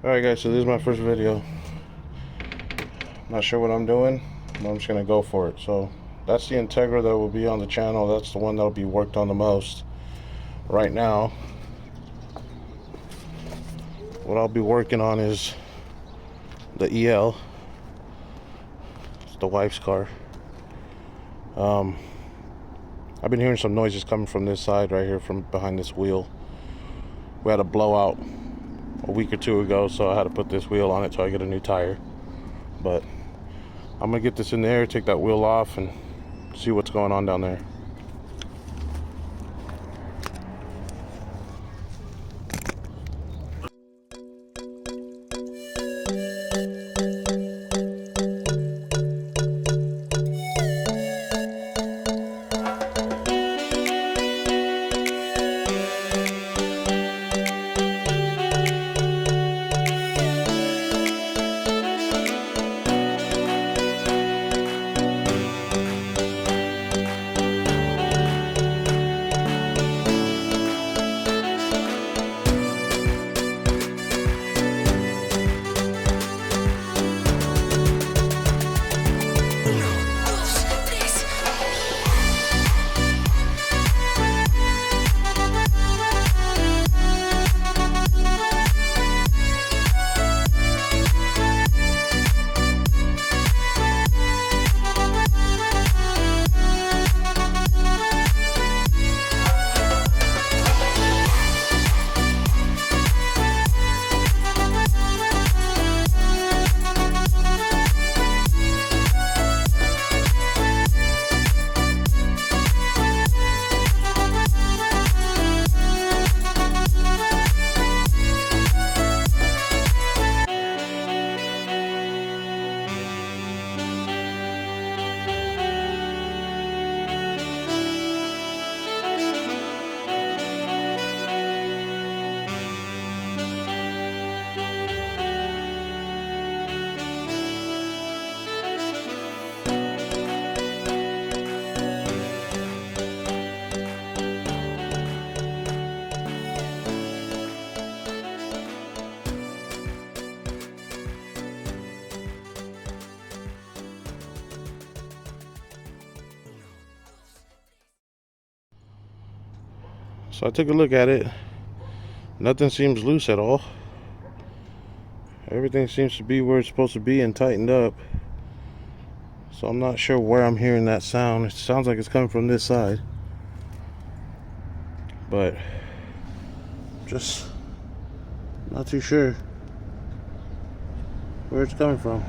Alright guys, so this is my first video. Not sure what I'm doing, but I'm just gonna go for it. So that's the Integra that will be on the channel. That's the one that'll be worked on the most right now. What I'll be working on is the EL. It's the wife's car. I've been hearing some noises coming from this side right here, from behind this wheel. We had a blowout a week or two ago, so I had to put this wheel on it so I get a new tire. But I'm gonna get this in there, take that wheel off, and see what's going on down there. So I took a look at it. Nothing seems loose at all. Everything seems to be where it's supposed to be and tightened up. So I'm not sure where I'm hearing that sound. It sounds like it's coming from this side, but just not too sure where it's coming from.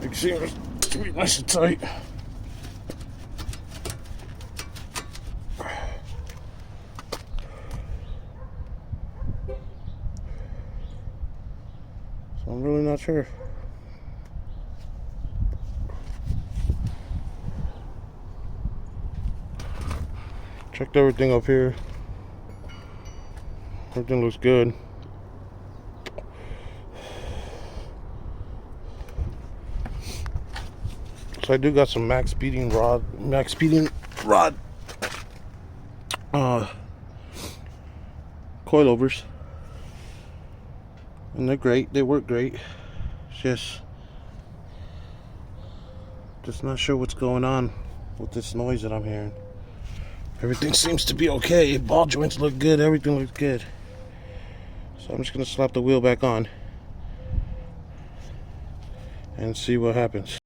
It seems to be nice and tight. So I'm really not sure. Checked everything up here. Everything looks good. So I do got some max speeding rod coilovers, and they're great. They work great. It's just not sure what's going on with this noise that I'm hearing. Everything seems to be okay. Ball joints look good. Everything looks good. So I'm just gonna slap the wheel back on and see what happens.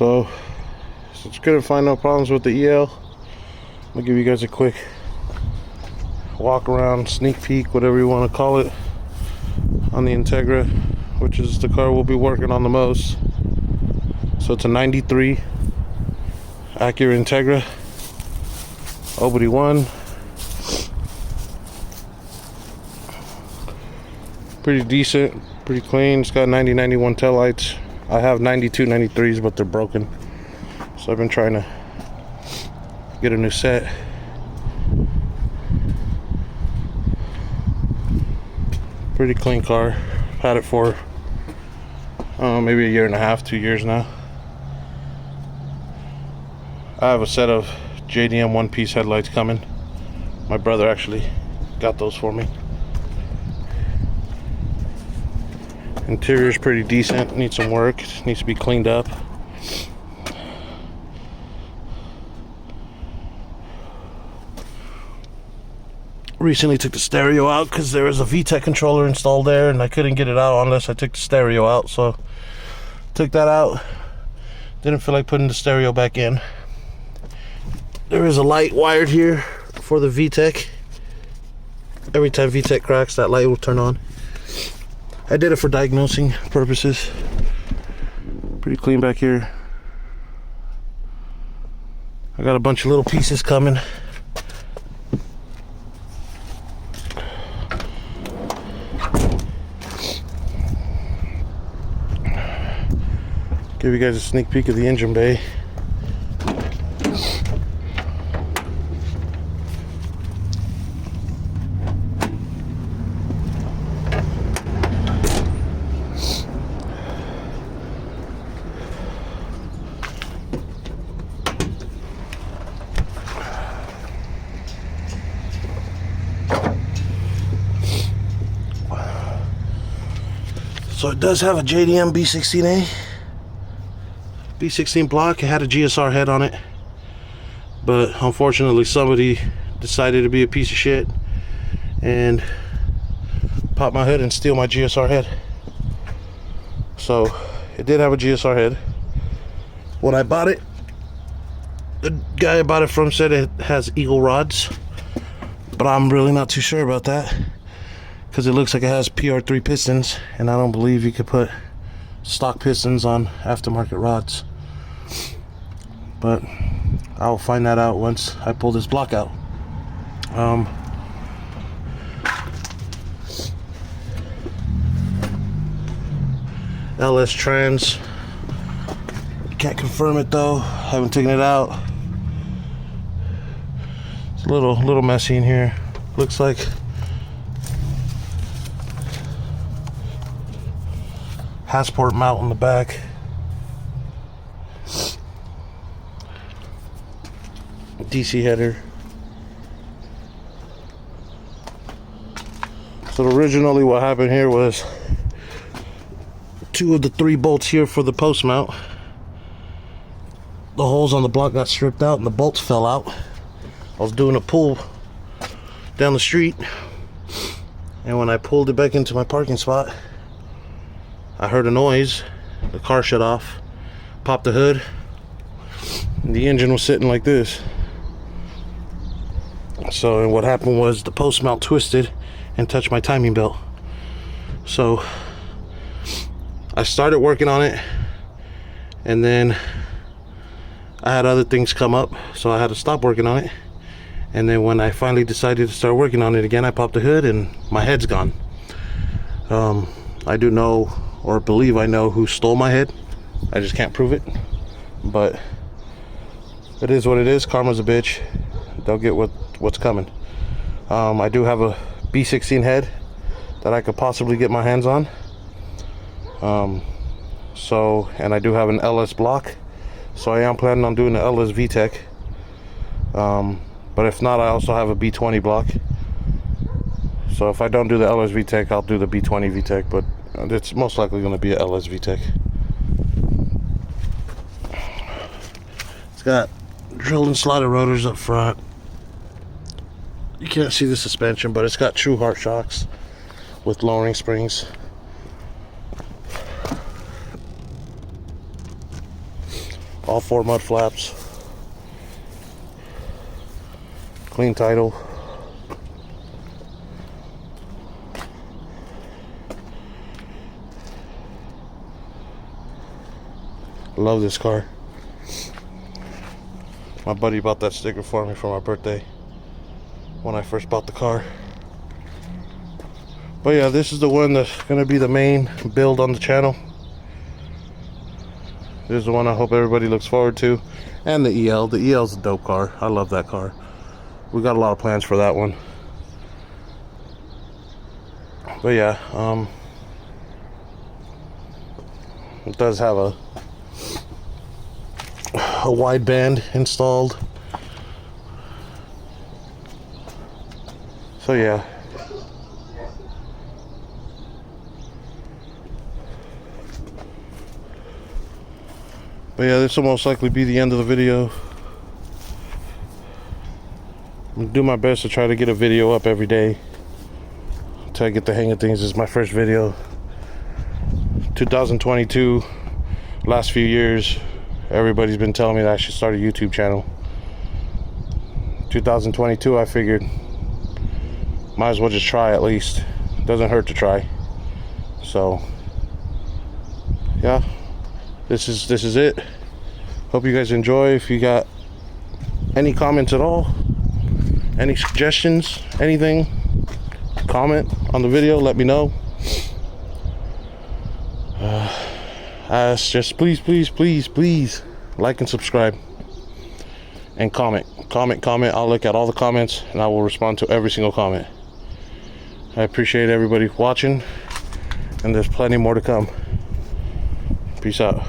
So it's gonna find no problems with the EL. I'm gonna give you guys a quick walk around, sneak peek, whatever you want to call it, on the Integra, which is the car we'll be working on the most. So it's a 93 ACURA Integra Ep.1. Pretty decent, pretty clean. It's got 90, 91 taillights. I have 92, 93s, but they're broken. So I've been trying to get a new set. Pretty clean car. Had it for maybe a year and a half, 2 years now. I have a set of JDM one-piece headlights coming. My brother actually got those for me. Interior's pretty decent, needs some work, needs to be cleaned up. Recently took the stereo out because there was a VTEC controller installed there and I couldn't get it out unless I took the stereo out, so took that out. Didn't feel like putting the stereo back in. There is a light wired here for the VTEC. Every time VTEC cracks, that light will turn on. I did it for diagnosing purposes. Pretty clean back here. I got a bunch of little pieces coming. Give you guys a sneak peek of the engine bay. So it does have a JDM B16A. B16 block. It had a GSR head on it, but unfortunately somebody decided to be a piece of shit and pop my hood and steal my GSR head. So it did have a GSR head. When I bought it, the guy I bought it from said it has eagle rods, but I'm really not too sure about that because it looks like it has PR3 pistons, and I don't believe you could put stock pistons on aftermarket rods. But I'll find that out once I pull this block out. LS trans, can't confirm it though, haven't taken it out. It's a little messy in here. Looks like passport mount in the back. DC header. So originally what happened here was 2 of the 3 bolts here for the post mount, the holes on the block got stripped out and the bolts fell out. I was doing a pull down the street, and when I pulled it back into my parking spot, I heard a noise. The car shut off, popped the hood, and the engine was sitting like this. So what happened was the post mount twisted and touched my timing belt. So I started working on it, and then I had other things come up, so I had to stop working on it. And then when I finally decided to start working on it again, I popped the hood and my head's gone. I do know, or believe I know, who stole my head. I just can't prove it, but it is what it is. Karma's a bitch. They'll get what's coming. I do have a B16 head that I could possibly get my hands on. And I do have an LS block, so I am planning on doing the LS VTEC. But if not, I also have a B20 block. So if I don't do the LS VTEC, I'll do the B20 VTEC, but it's most likely going to be a LS VTEC. It's got drilled and slotted rotors up front. You can't see the suspension, but it's got true heart shocks with lowering springs. All 4 mud flaps. Clean title. Love this car. My buddy bought that sticker for me for my birthday when I first bought the car. But yeah, this is the one that's gonna be the main build on the channel. This is the one I hope everybody looks forward to. And the EL. The EL's a dope car. I love that car. We got a lot of plans for that one. But yeah, it does have a wide band installed. So yeah. But yeah, this will most likely be the end of the video. I'm gonna do my best to try to get a video up every day until I get the hang of things. This is my first video. 2022, last few years, everybody's been telling me that I should start a YouTube channel. 2022, I figured might as well just try at least. Doesn't hurt to try. So yeah, this is it. Hope you guys enjoy. If you got any comments at all, any suggestions, anything, comment on the video, let me know. Just please like and subscribe and comment. I'll look at all the comments and I will respond to every single comment. I appreciate everybody watching, and there's plenty more to come. Peace out.